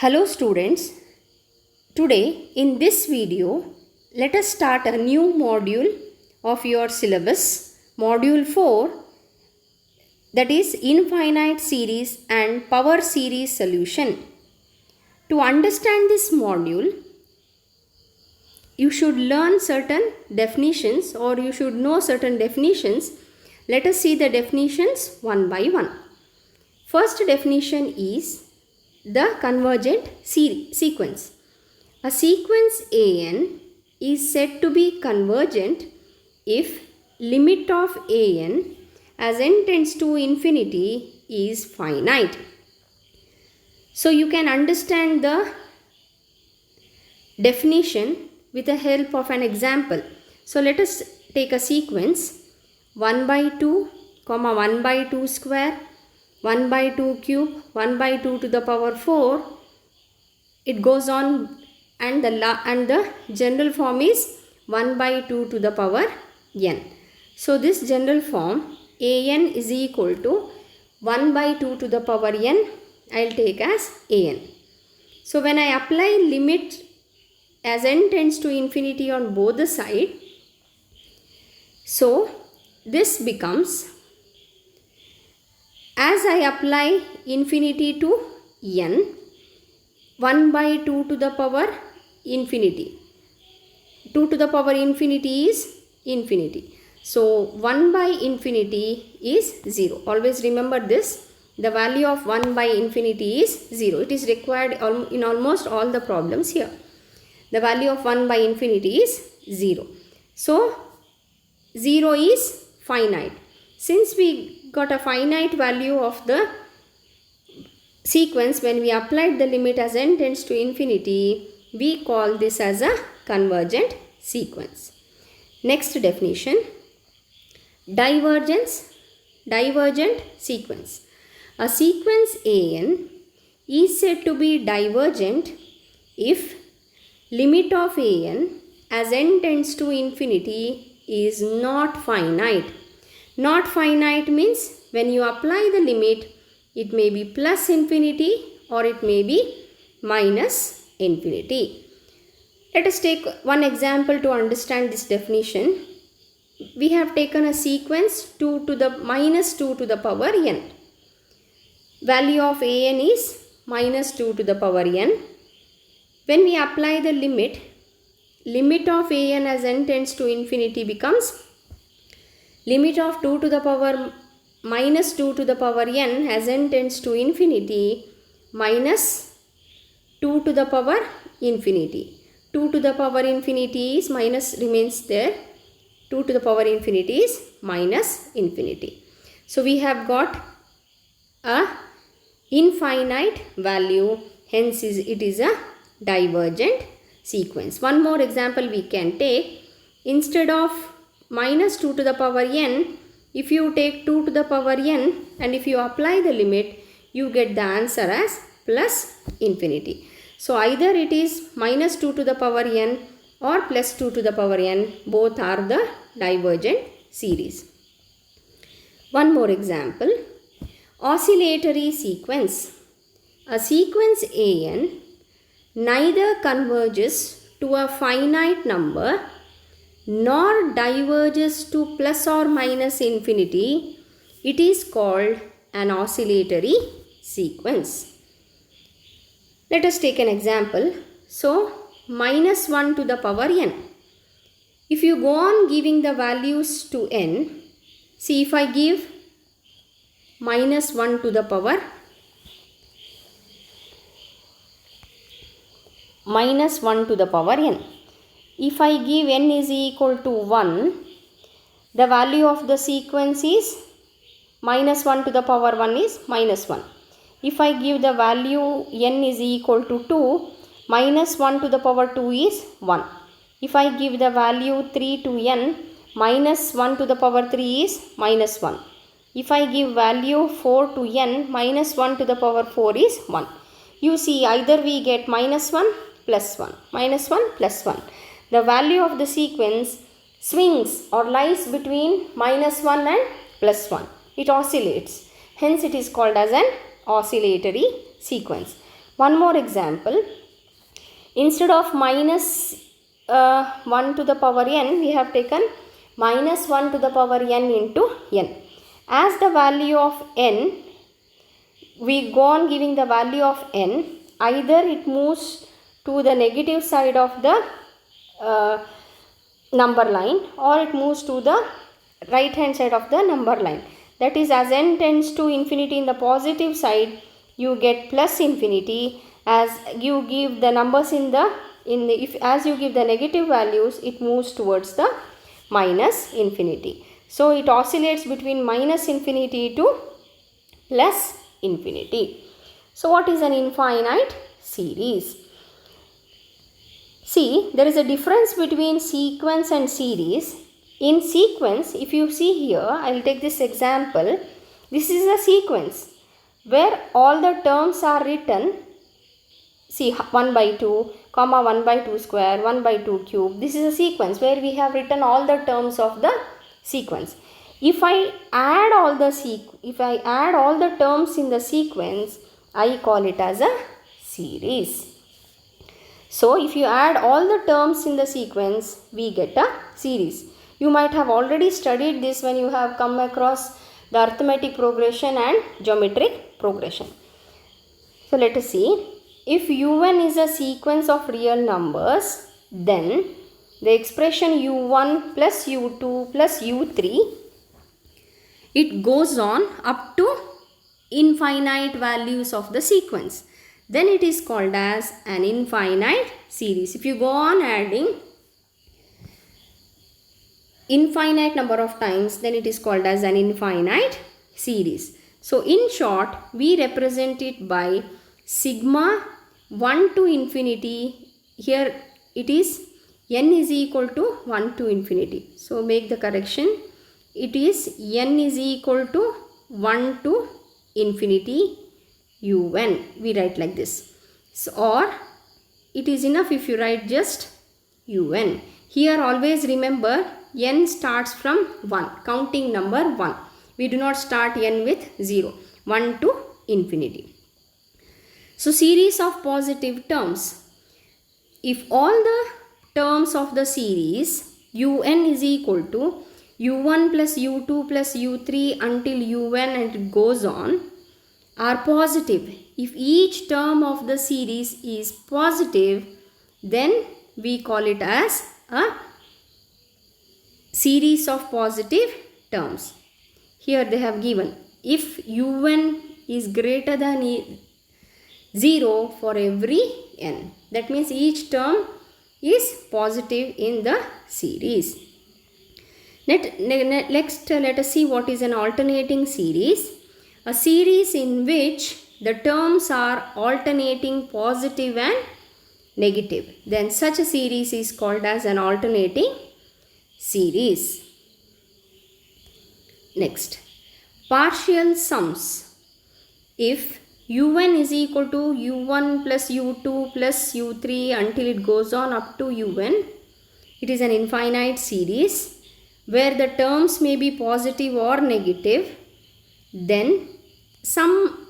Hello students, today in this video let us start a new module of your syllabus, module 4, that is infinite series and power series solution. To understand this module, you should learn certain definitions or you should know certain definitions. Let us see the definitions one by one. First definition is the convergent sequence. A sequence an is said to be convergent if limit of an as n tends to infinity is finite. So you can understand the definition with the help of an example. So let us take a sequence 1 by 2, 1 by 2 square, 1 by 2 cube, 1 by 2 to the power 4. It goes on and the general form is 1 by 2 to the power n. So this general form an is equal to 1 by 2 to the power n, I will take as an. So when I apply limit as n tends to infinity on both the side, so this becomes, as I apply infinity to n, 1 by 2 to the power infinity. 2 to the power infinity is infinity. So 1 by infinity is 0. Always remember this. The value of 1 by infinity is 0. It is required in almost all the problems here. The value of 1 by infinity is 0. So 0 is finite. Since we got a finite value of the sequence, when we applied the limit as n tends to infinity, we call this as a convergent sequence. Next definition, divergent sequence. A sequence an is said to be divergent if limit of an as n tends to infinity is not finite. Not finite means when you apply the limit, it may be plus infinity or it may be minus infinity. Let us take one example to understand this definition. We have taken a sequence 2 to the minus 2 to the power n. Value of an is minus 2 to the power n. When we apply the limit of an as n tends to infinity becomes limit of 2 to the power minus 2 to the power n as n tends to infinity minus 2 to the power infinity. 2 to the power infinity is minus remains there. 2 to the power infinity is minus infinity. So we have got a infinite value, hence it is a divergent sequence. One more example we can take. Instead of minus 2 to the power n, if you take 2 to the power n and if you apply the limit, you get the answer as plus infinity. So either it is minus 2 to the power n or plus 2 to the power n, both are the divergent series. One more example, oscillatory sequence. A sequence an neither converges to a finite number nor diverges to plus or minus infinity. It is called an oscillatory sequence. Let us take an example. So minus 1 to the power n. If you go on giving the values to n, see if I give minus 1 to the power n. If I give n is equal to 1, the value of the sequence is minus 1 to the power 1 is minus 1. If I give the value n is equal to 2, minus 1 to the power 2 is 1. If I give the value 3 to n, minus 1 to the power 3 is minus 1. If I give value 4 to n, minus 1 to the power 4 is 1. You see, either we get minus 1 plus 1, minus 1 plus 1. The value of the sequence swings or lies between minus 1 and plus 1. It oscillates. Hence it is called as an oscillatory sequence. One more example. Instead of minus 1 to the power n, we have taken minus 1 to the power n into n. As the value of n, we go on giving the value of n, either it moves to the negative side of the number line, or it moves to the right hand side of the number line. That is, as n tends to infinity in the positive side, you get plus infinity. As you give the numbers as you give the negative values, it moves towards the minus infinity. So it oscillates between minus infinity to plus infinity. So what is an infinite series? See, there is a difference between sequence and series. In sequence, if you see here, I will take this example. This is a sequence where all the terms are written. See, 1 by 2, comma 1 by 2 square, 1 by 2 cube. This is a sequence where we have written all the terms of the sequence. If I add all the terms in the sequence, I call it as a series. So if you add all the terms in the sequence, we get a series. You might have already studied this when you have come across the arithmetic progression and geometric progression. So let us see. If un is a sequence of real numbers, then the expression u1 plus u2 plus u3, it goes on up to infinite values of the sequence. Then it is called as an infinite series. If you go on adding infinite number of times, then it is called as an infinite series. So in short, we represent it by sigma 1 to infinity. Here it is n is equal to 1 to infinity. So make the correction. It is n is equal to 1 to infinity un. We write like this. So, or it is enough if you write just un. Here always remember, n starts from 1, counting number 1. We do not start n with 0. 1 to infinity. So series of positive terms. If all the terms of the series un is equal to u1 plus u2 plus u3 until un and it goes on are positive. If each term of the series is positive, then we call it as a series of positive terms. Here they have given, if un is greater than 0 for every n, that means each term is positive in the series. Next, let us see what is an alternating series. A series in which the terms are alternating positive and negative. Then such a series is called as an alternating series. Next, partial sums. If un is equal to u1 plus u2 plus u3 until it goes on up to un, it is an infinite series where the terms may be positive or negative. Then sum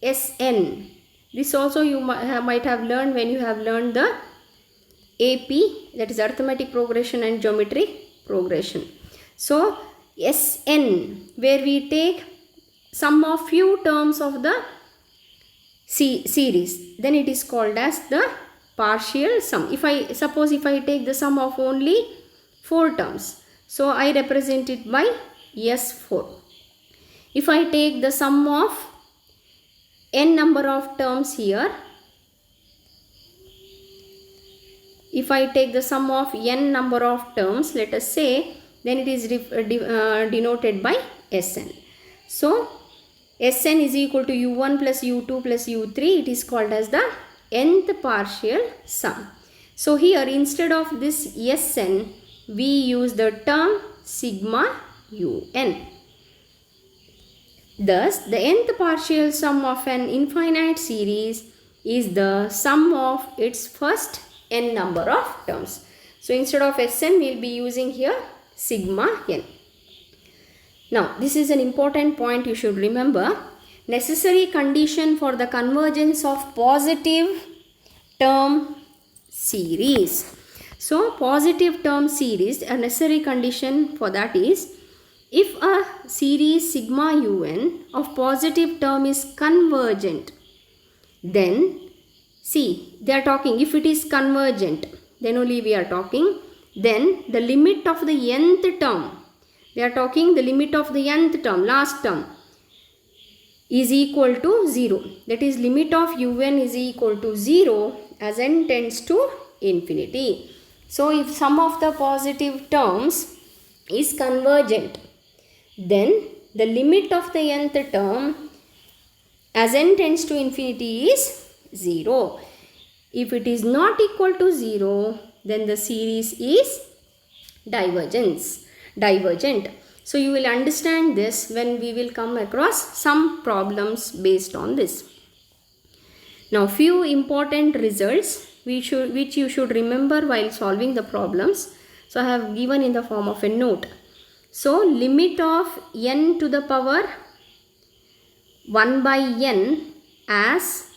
Sn. This also you might have learned when you have learned the AP, that is arithmetic progression and geometric progression. So Sn, where we take sum of few terms of the series, then it is called as the partial sum. If I take the sum of only 4 terms, so I represent it by S4. If I take the sum of n number of terms here, if I take the sum of n number of terms, let us say, then it is denoted by Sn. So Sn is equal to u1 plus u2 plus u3. It is called as the nth partial sum. So here instead of this Sn, we use the term sigma un. Thus, the nth partial sum of an infinite series is the sum of its first n number of terms. So instead of Sn, we will be using here sigma n. Now, this is an important point you should remember. necessary condition for the convergence of positive term series. So positive term series, a necessary condition for that is, if a series sigma un of positive term is convergent, then see, they are talking, if it is convergent, then only we are talking, then the limit of the nth term, they are talking the limit of the nth term, last term, is equal to 0. That is, limit of un is equal to 0 as n tends to infinity. So if sum of the positive terms is convergent, then the limit of the nth term as n tends to infinity is 0. If it is not equal to 0, then the series is divergent. So you will understand this when we will come across some problems based on this. Now few important results which you should remember while solving the problems. So I have given in the form of a note. So limit of n to the power 1 by n as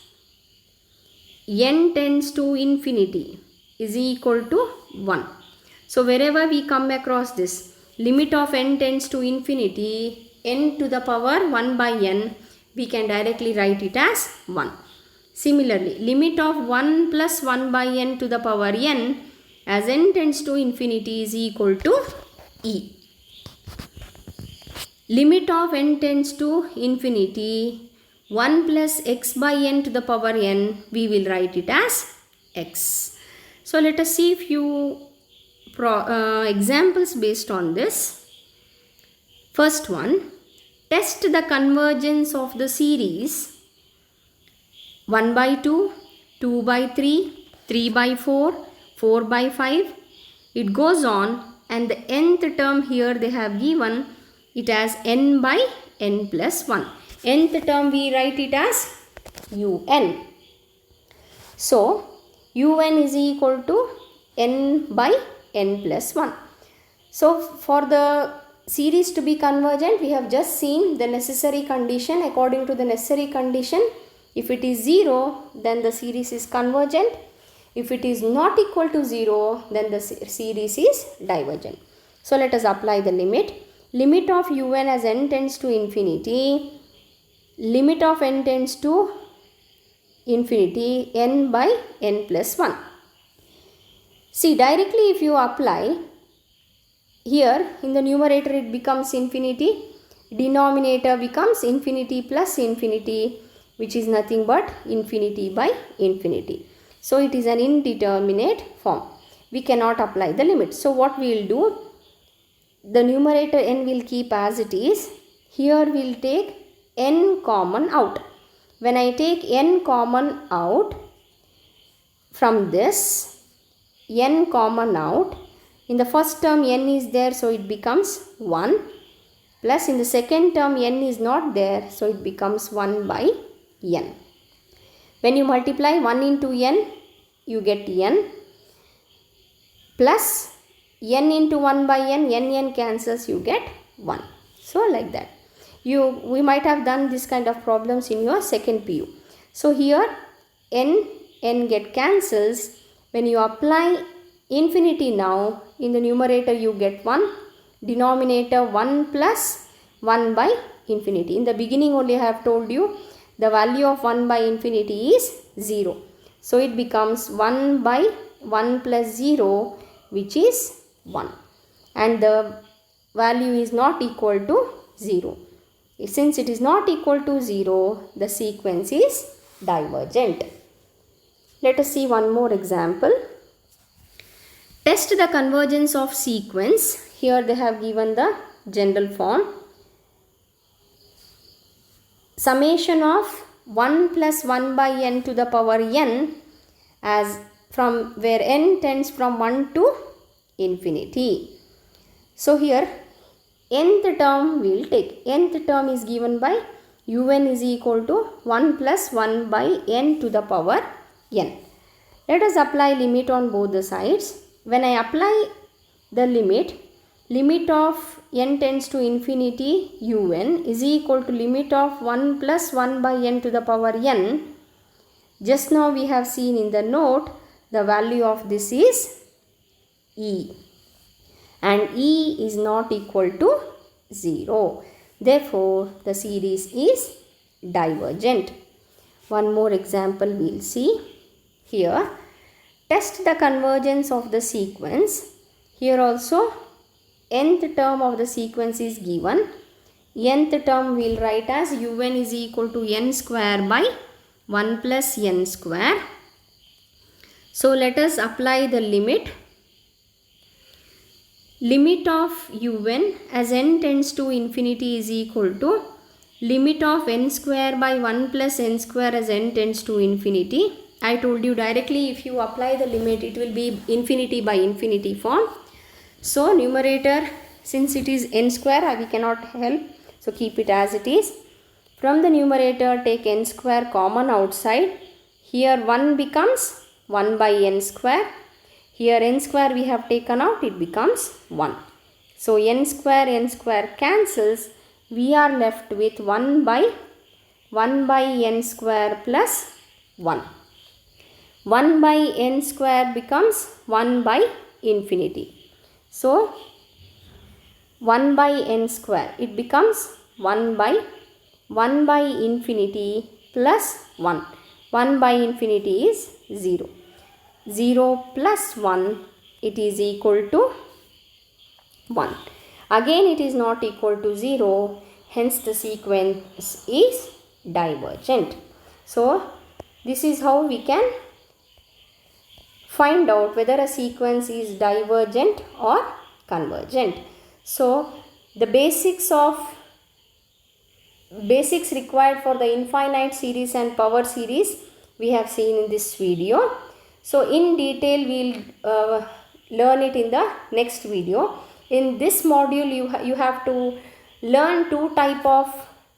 n tends to infinity is equal to 1. So wherever we come across this limit of n tends to infinity, n to the power 1 by n, we can directly write it as 1. Similarly, limit of 1 plus 1 by n to the power n as n tends to infinity is equal to e. Limit of n tends to infinity, 1 plus x by n to the power n, we will write it as x. So let us see a few examples based on this. First one, test the convergence of the series 1 by 2, 2 by 3, 3 by 4, 4 by 5. It goes on, and the nth term here they have given it as n by n plus 1. Nth term we write it as un. So un is equal to n by n plus 1. So for the series to be convergent, we have just seen the necessary condition. According to the necessary condition, if it is 0, then the series is convergent. If it is not equal to 0, then the series is divergent. So let us apply the limit. Limit of un as n tends to infinity, limit of n tends to infinity, n by n plus 1. See, directly if you apply, here in the numerator it becomes infinity, denominator becomes infinity plus infinity, which is nothing but infinity by infinity. So it is an indeterminate form. We cannot apply the limit. So what we will do, the numerator n will keep as it is. Here we will take n common out. When I take n common out from this, n common out, in the first term n is there, so it becomes 1, plus in the second term n is not there, so it becomes 1 by n. When you multiply 1 into n, you get n, plus n into 1 by n cancels, you get 1. So like that. We might have done this kind of problems in your second PU. So here n get cancels. When you apply infinity now, in the numerator you get 1, denominator 1 plus 1 by infinity. In the beginning only I have told you the value of 1 by infinity is 0. So it becomes 1 by 1 plus 0, which is 1. And the value is not equal to 0. Since it is not equal to 0, the sequence is divergent. Let us see one more example. Test the convergence of sequence. Here they have given the general form. Summation of 1 plus 1 by n to the power n, as from where n tends from 1 to infinity. So here nth term we will take. Nth term is given by un is equal to 1 plus 1 by n to the power n. Let us apply limit on both the sides. When I apply the limit, limit of n tends to infinity un is equal to limit of 1 plus 1 by n to the power n. Just now we have seen in the note the value of this is e, and e is not equal to 0. Therefore, the series is divergent. One more example we will see here. Test the convergence of the sequence. Here also nth term of the sequence is given. Nth term we will write as un is equal to n square by 1 plus n square. So let us apply the limit. Limit of un as n tends to infinity is equal to limit of n square by 1 plus n square as n tends to infinity. I told you directly if you apply the limit it will be infinity by infinity form. So numerator, since it is n square we cannot help, so keep it as it is. From the numerator take n square common outside. Here 1 becomes 1 by n square. Here n square we have taken out, it becomes 1. So n square cancels. We are left with 1 by n square plus 1. 1 by n square becomes 1 by infinity. So 1 by n square, it becomes 1 by infinity plus 1. 1 by infinity is 0. 0 plus 1, it is equal to 1. Again it is not equal to 0, hence the sequence is divergent. So this is how we can find out whether a sequence is divergent or convergent. So the basics required for the infinite series and power series we have seen in this video. So in detail we will learn it in the next video. In this module you have to learn two type of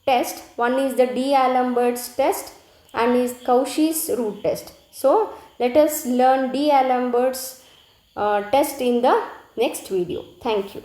test. One is the D'Alembert's test and is Cauchy's root test. So let us learn D'Alembert's test in the next video. Thank you.